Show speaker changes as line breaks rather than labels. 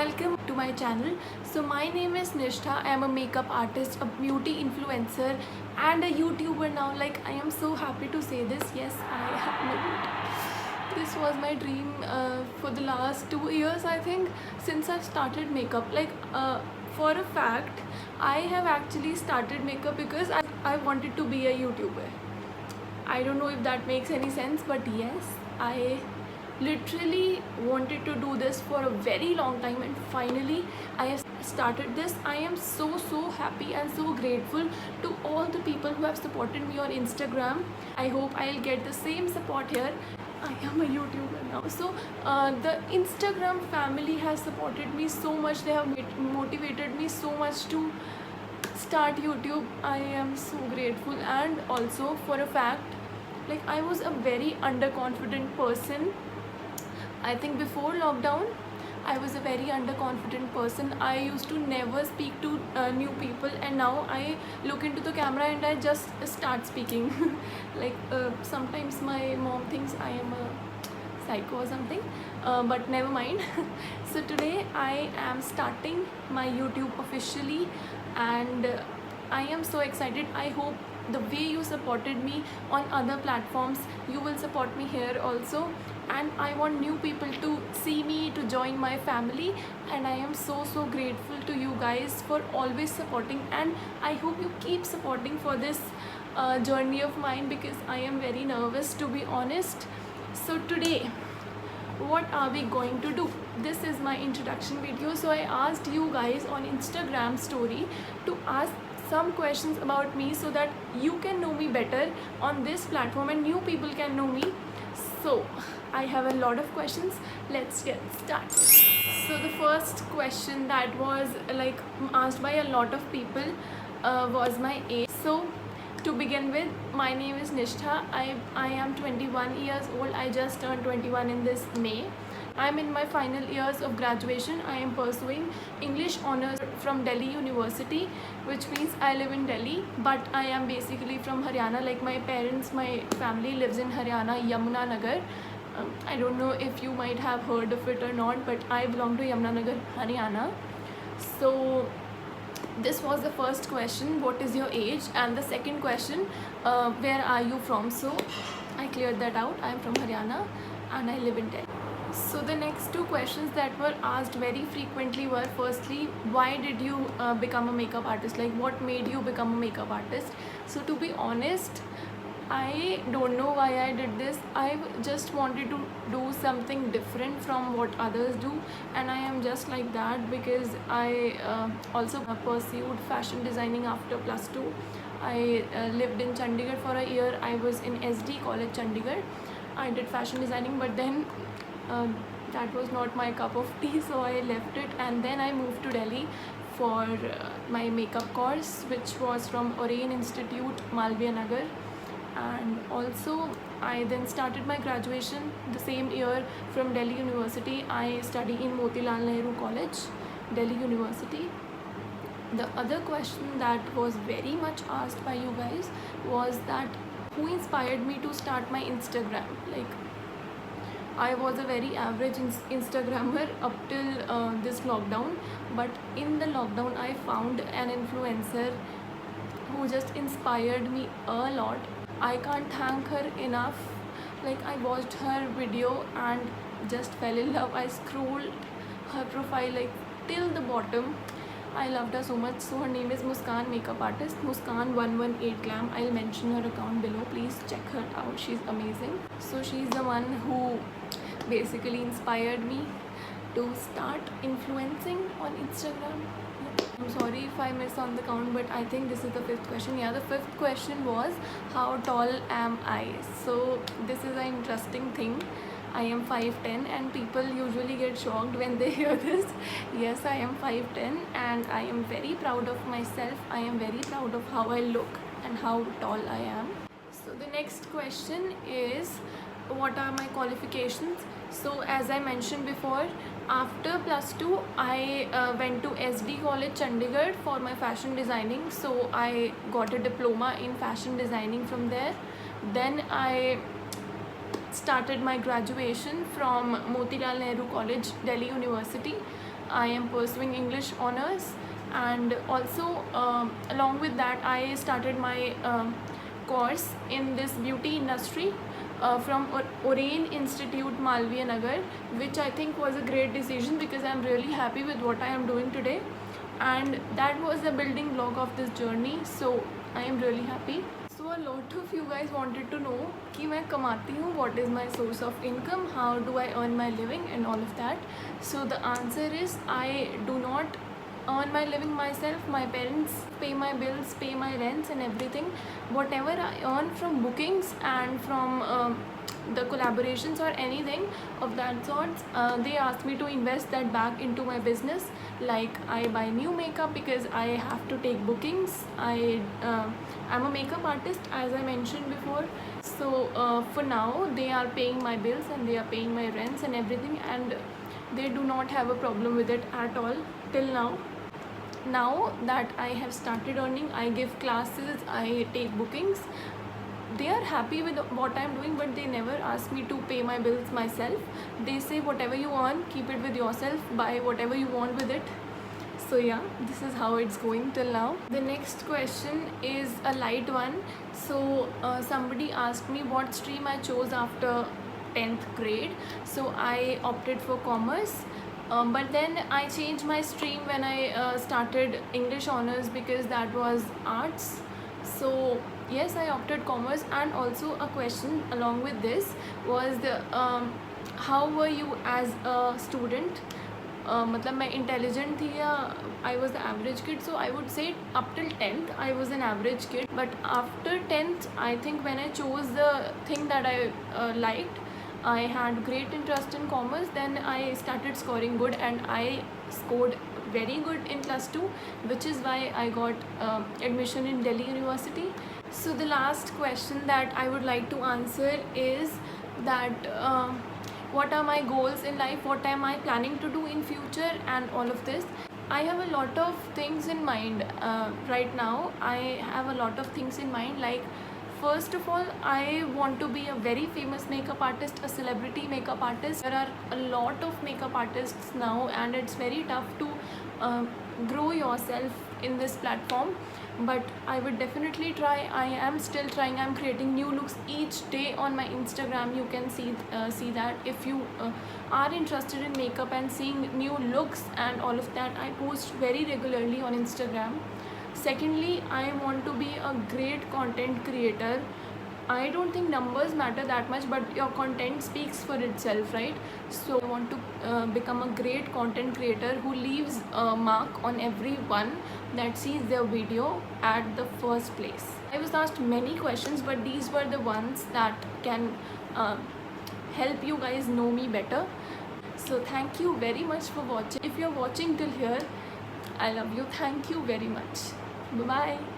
welcome to my channel. So my name is Nishtha. I am a makeup artist, a beauty influencer and a YouTuber now. Like, I am so happy to say this. Yes, I have made this was my dream for the last 2 years, I think, since I started makeup. For a fact, I have actually started makeup because I wanted to be a YouTuber. I don't know if that makes any sense, but yes, I literally wanted to do this for a very long time, and finally I have started this. I am so happy and so grateful to all the people who have supported me on Instagram. I hope I'll get the same support here. I am a YouTuber now, so the Instagram family has supported me so much. They have motivated me so much to start YouTube. I am so grateful. And also, for a fact, like, I was a very underconfident person. I think before lockdown I was a very underconfident person. I used to never speak to new people, and now I look into the camera and I just start speaking. Sometimes my mom thinks I am a psycho or something, but never mind. So today I am starting my YouTube officially, and I am so excited. I hope the way you supported me on other platforms, you will support me here also. And I want new people to see me, to join my family, and I am so grateful to you guys for always supporting, and I hope you keep supporting for this journey of mine, because I am very nervous, to be honest. So today, what are we going to do? This is my introduction video. So I asked you guys on Instagram story to ask some questions about me, so that you can know me better on this platform and new people can know me. So I have a lot of questions. Let's get started. So the first question that was asked by a lot of people was my age. So to begin with, my name is Nishtha. I am 21 years old. I just turned 21 in this May. I'm in my final years of graduation. I am pursuing English honors from Delhi University, which means I live in Delhi, but I am basically from Haryana. Like, my parents, my family lives in Haryana, Yamuna Nagar. I don't know if you might have heard of it or not, but I belong to Yamuna Nagar, Haryana. So this was the first question, what is your age? And the second question, where are you from? So I cleared that out. I am from Haryana and I live in Delhi. So the next two questions that were asked very frequently were, firstly, why did you become a makeup artist? Like, what made you become a makeup artist? So to be honest, I don't know why I did this. I just wanted to do something different from what others do, and I am just like that because I also pursued fashion designing after +2. I lived in Chandigarh for a year. I was in SD College, Chandigarh. I did fashion designing, but then that was not my cup of tea, so I left it, and then I moved to Delhi for my makeup course, which was from Oren Institute, Malviya Nagar. And also I then started my graduation the same year from Delhi University. I study in Motilal Nehru College, Delhi University. The other question that was very much asked by you guys was that who inspired me to start my Instagram. Like, I was a very average Instagrammer up till this lockdown, but in the lockdown I found an influencer who just inspired me a lot. I can't thank her enough. Like, I watched her video and just fell in love. I scrolled her profile like till the bottom. I loved her so much. So her name is Muskan, makeup artist, Muskan118 Glam. I'll mention her account below. Please check her out. She's amazing. So she's the one who basically inspired me to start influencing on Instagram. I'm sorry if I miss on the count, but I think this is the fifth question. Yeah, the fifth question was, how tall am I? So this is an interesting thing. I am 5'10", and people usually get shocked when they hear this. Yes, I am 5'10", and I am very proud of myself. I am very proud of how I look and how tall I am. So the next question is, what are my qualifications? So as I mentioned before, after +2 I went to SD College, Chandigarh for my fashion designing. So I got a diploma in fashion designing from there. Then I started my graduation from Motilal Nehru College, Delhi University. I am pursuing English honors, and also along with that I started my course in this beauty industry from Orain Institute, Malviya Nagar, which I think was a great decision because I'm really happy with what I am doing today, and that was the building block of this journey. So I am really happy. So a lot of you guys wanted to know कि मैं कमाती हूँ, what is my source of income, how do I earn my living and all of that. So the answer is I do not earn my living myself. My parents pay my bills, pay my rents and everything. Whatever I earn from bookings and from the collaborations or anything of that sort, they ask me to invest that back into my business. Like I buy new makeup because I have to take bookings. I'm a makeup artist, as I mentioned before. So for now they are paying my bills and they are paying my rents and everything, and they do not have a problem with it at all till now. Now that I have started earning, I give classes, I take bookings. They are happy with what I'm doing, but they never ask me to pay my bills myself. They say whatever you earn, keep it with yourself, buy whatever you want with it. So yeah, this is how it's going till now. The next question is a light one. So somebody asked me what stream I chose after 10th grade. So I opted for commerce. But then I changed my stream when I started English honors because that was arts. So yes, I opted commerce. And also a question along with this was how were you as a student? मतलब मैं intelligent थी या I was the average kid. So I would say up till 10th I was an average kid, but after 10th I think when I chose the thing that I liked, I had great interest in commerce. Then I started scoring good, and I scored very good in plus 2, which is why I got admission in Delhi University. So the last question that I would like to answer is that what are my goals in life, what am I planning to do in future and all of this. I have a lot of things in mind right now. I have a lot of things in mind, like first of all, I want to be a very famous makeup artist, a celebrity makeup artist. There are a lot of makeup artists now, and it's very tough to grow yourself in this platform. But I would definitely try. I am still trying. I'm creating new looks each day on my Instagram. You can see that if you are interested in makeup and seeing new looks and all of that. I post very regularly on Instagram. Secondly, I want to be a great content creator. I don't think numbers matter that much, but your content speaks for itself, right? So I want to become a great content creator who leaves a mark on everyone that sees their video at the first place. I was asked many questions, but these were the ones that can help you guys know me better. So thank you very much for watching. If you're watching till here, I love you. Thank you very much. Bye bye.